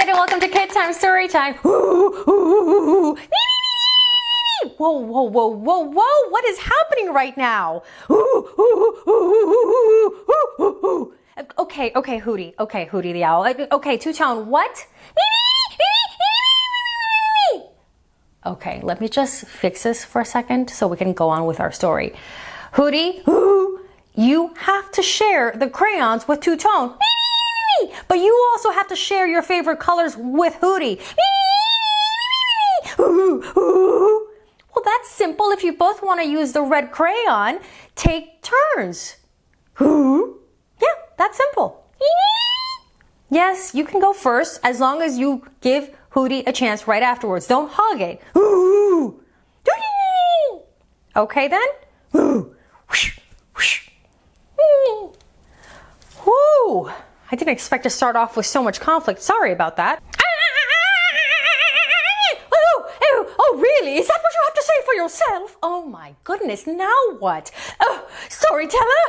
and welcome to KidTime StoryTime. Whoa, whoa, whoa, whoa, whoa, what is happening right now? Okay, Hootie. Okay, Hootie the owl. Okay, two-tone, what? Okay, let me just fix this for a second so we can go on with our story. Hootie, you have to share the crayons with two-tone. But you also have to share your favorite colors with Hootie. Well, that's simple. If you both want to use the red crayon, take turns. Yeah, that's simple. Yes, you can go first as long as you give Hootie a chance right afterwards. Don't hog it. Okay then? Whoo! I didn't expect to start off with so much conflict. Sorry about that. Oh, really? Is that what you have to say for yourself? Oh my goodness, now what? Oh, storyteller?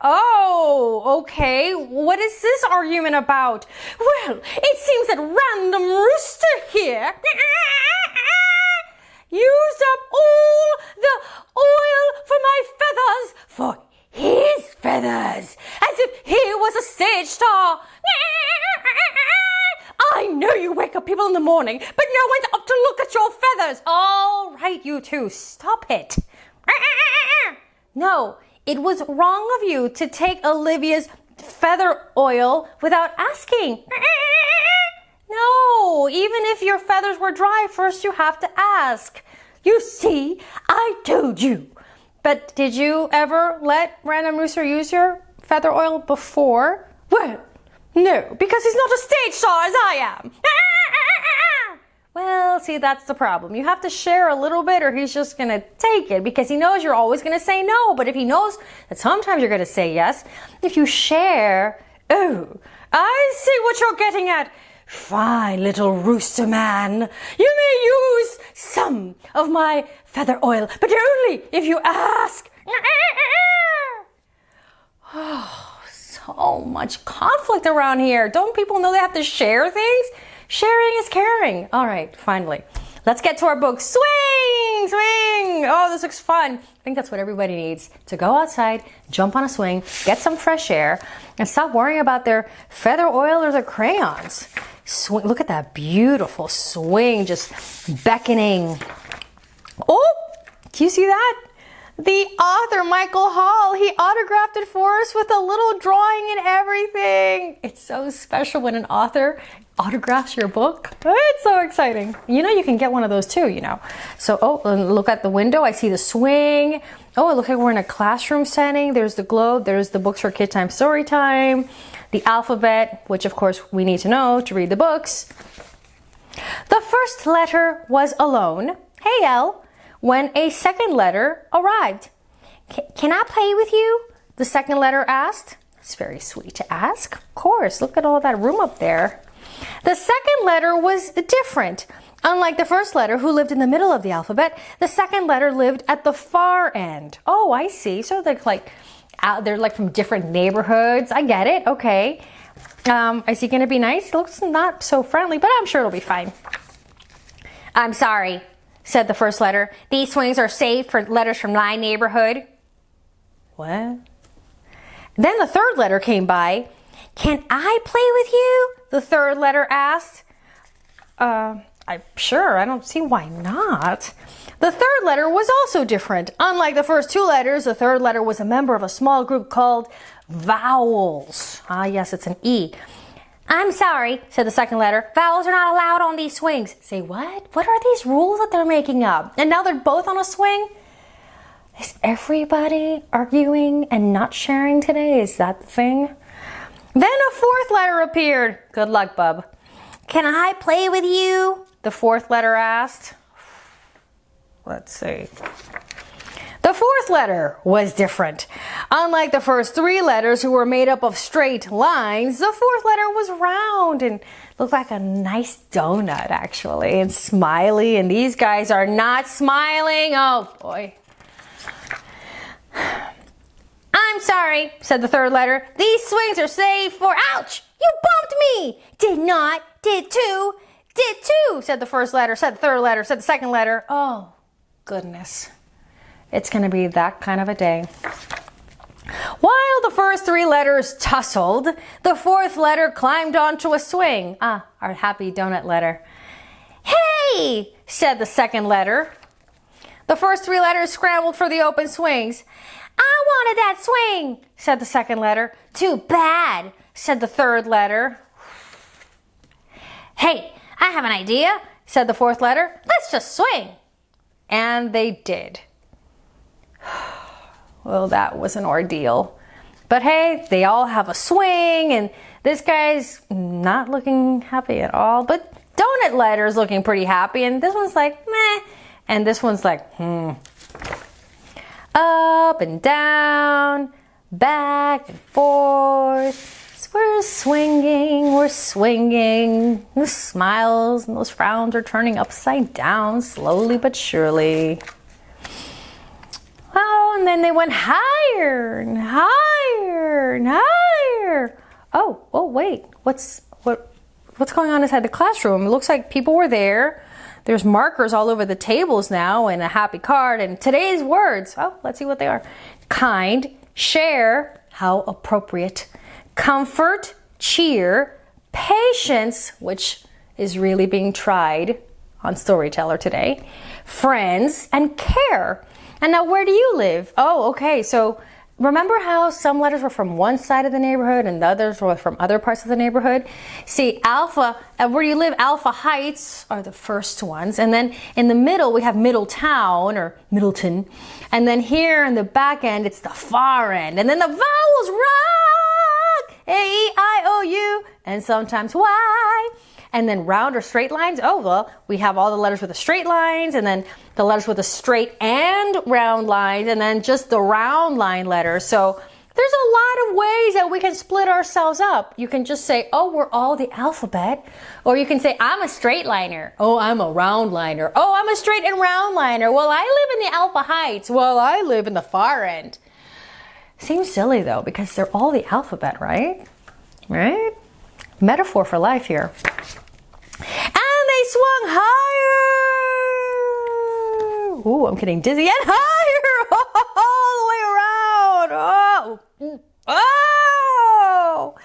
Oh, okay. What is this argument about? Well, it seems that random rooster here used up all the oil for my feathers for his feathers, as if he was a stage star. I know you wake up people in the morning, but no one's up to look at your feathers. All right, you two, stop it. No, it was wrong of you to take Olivia's feather oil without asking. No, even if your feathers were dry, first you have to ask. You see, I told you. But did you ever let Random Rooster use your feather oil before? Well, no, because he's not a stage star as I am. Well, see, that's the problem. You have to share a little bit or he's just going to take it because he knows you're always going to say no. But if he knows that sometimes you're going to say yes, if you share, oh, I see what you're getting at. Fine, little rooster man. You may use some of my feather oil, but only if you ask. Oh, so much conflict around here. Don't people know they have to share things? Sharing is caring. All right, finally. Let's get to our book. Swing, swing. Oh, this looks fun. I think that's what everybody needs, to go outside, jump on a swing, get some fresh air, and stop worrying about their feather oil or their crayons. Swing. Look at that beautiful swing just beckoning. Oh, do you see that? The author, Michael Hall, he autographed it for us with a little drawing and everything. It's so special when an author autographs your book. It's so exciting. You know, you can get one of those too, you know. So, oh, look at the window. I see the swing. Oh, it looks like we're in a classroom setting. There's the globe. There's the books for KidTime StoryTime. The alphabet, which of course we need to know to read the books. The first letter was alone. Hey, Elle. When a second letter arrived. Can I play with you? The second letter asked. It's very sweet to ask. Of course, look at all that room up there. The second letter was different. Unlike the first letter, who lived in the middle of the alphabet, the second letter lived at the far end. Oh, I see. So they're like from different neighborhoods. I get it. Okay. Is he going to be nice? He looks not so friendly, but I'm sure it'll be fine. I'm sorry, said the first letter. These swings are safe for letters from my neighborhood. What? Then the third letter came by. Can I play with you? The third letter asked. I'm sure. I don't see why not. The third letter was also different. Unlike the first two letters, the third letter was a member of a small group called vowels. Ah, yes, it's an E. I'm sorry, said the second letter. Vowels are not allowed on these swings. Say what? What are these rules that they're making up? And now they're both on a swing? Is everybody arguing and not sharing today? Is that the thing? Then a fourth letter appeared. Good luck, bub. Can I play with you? The fourth letter asked. Let's see. The fourth letter was different. Unlike the first three letters, who were made up of straight lines, the fourth letter was round and looked like a nice donut, actually, and smiley. And these guys are not smiling. Oh, boy. I'm sorry, said the third letter. These swings are safe for, ouch, You bumped me! Did not, did too, said the first letter, said the third letter, said the second letter. Oh, goodness. It's going to be that kind of a day. While the first three letters tussled, the fourth letter climbed onto a swing. Ah, our happy donut letter. Hey, said the second letter. The first three letters scrambled for the open swings. I wanted that swing, said the second letter. Too bad, said the third letter. Hey, I have an idea, said the fourth letter. Let's just swing. And they did. Well, that was an ordeal. But hey, they all have a swing, and this guy's not looking happy at all. But donut letter's looking pretty happy, and this one's like, meh. And this one's like, Up and down, back and forth. So we're swinging. The smiles and those frowns are turning upside down, slowly but surely. Oh, and then they went higher and higher and higher. Oh, wait. What's going on inside the classroom? It looks like people were there. There's markers all over the tables now and a happy card and today's words. Oh, let's see what they are. Kind, share, how appropriate. Comfort, cheer, patience, which is really being tried on StoryTeller today. Friends, and care. And now, where do you live? Oh, okay. So remember how some letters were from one side of the neighborhood and the others were from other parts of the neighborhood? See, Alpha, where you live, Alpha Heights are the first ones. And then in the middle, we have Middletown or Middleton. And then here in the back end, it's the far end. And then the vowels rock, A-E-I-O-U, and sometimes Y. And then round or straight lines, oh, well, we have all the letters with the straight lines, and then the letters with the straight and round lines, and then just the round line letters. So there's a lot of ways that we can split ourselves up. You can just say, oh, we're all the alphabet. Or you can say, I'm a straight liner. Oh, I'm a round liner. Oh, I'm a straight and round liner. Well, I live in the Alpha Heights. Well, I live in the far end. Seems silly, though, because they're all the alphabet, right? Right? Metaphor for life here. And they swung higher. Ooh, I'm getting dizzy. And higher. All the way around. Oh.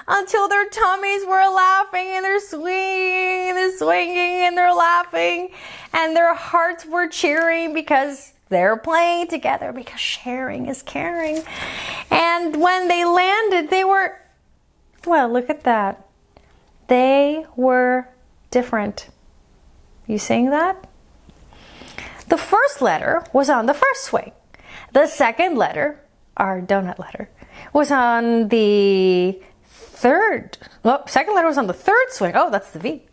Until their tummies were laughing and they're swinging and they're laughing. And their hearts were cheering because they're playing together, because sharing is caring. And when they landed, they were, well, look at that. They were different. You seeing that? The first letter was on the first swing. The second letter, our donut letter, was on the third. Well, second letter was on the third swing. Oh, that's the V.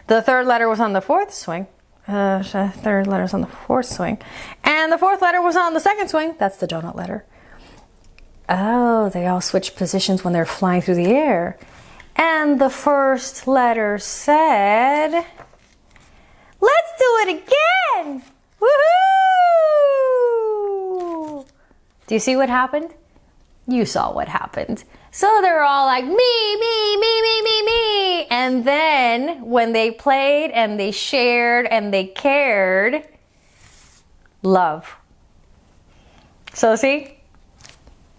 The third letter was on the fourth swing. Third letter's on the fourth swing. And the fourth letter was on the second swing. That's the donut letter. Oh, they all switched positions when they're flying through the air. And the first letter said, let's do it again! Woohoo! Do you see what happened? You saw what happened. So they're all like, me. And then when they played and they shared and they cared, love. So see,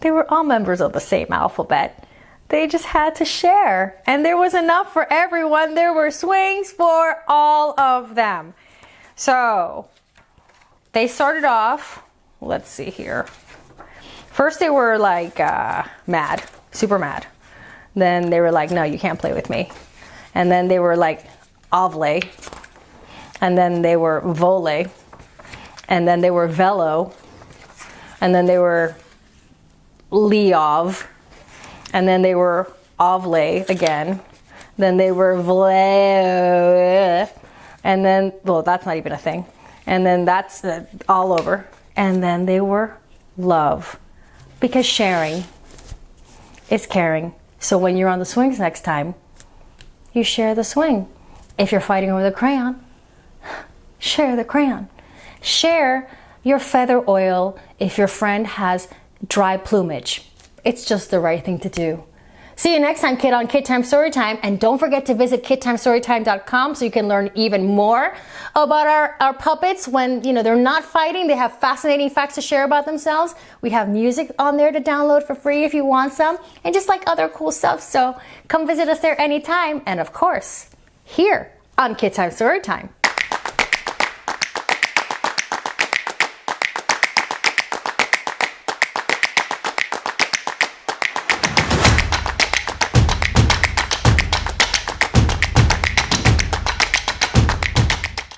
they were all members of the same alphabet. They just had to share, and there was enough for everyone. There were swings for all of them. So they started off, let's see here. First they were like mad, super mad. Then they were like, no, you can't play with me. And then they were like ovle. And then they were vole. And then they were velo. And then they were Leov. And then they were ovle again. Then they were vle. And then, well, that's not even a thing. And then that's all over. And then they were love. Because sharing is caring. So when you're on the swings next time, you share the swing. If you're fighting over the crayon, share the crayon. Share your feather oil if your friend has dry plumage. It's just the right thing to do. See you next time, kid, on KidTime StoryTime. And don't forget to visit KidTimeStoryTime.com so you can learn even more about our puppets. When, you know, they're not fighting, they have fascinating facts to share about themselves. We have music on there to download for free if you want some, and just like other cool stuff. So come visit us there anytime. And of course, here on KidTime StoryTime.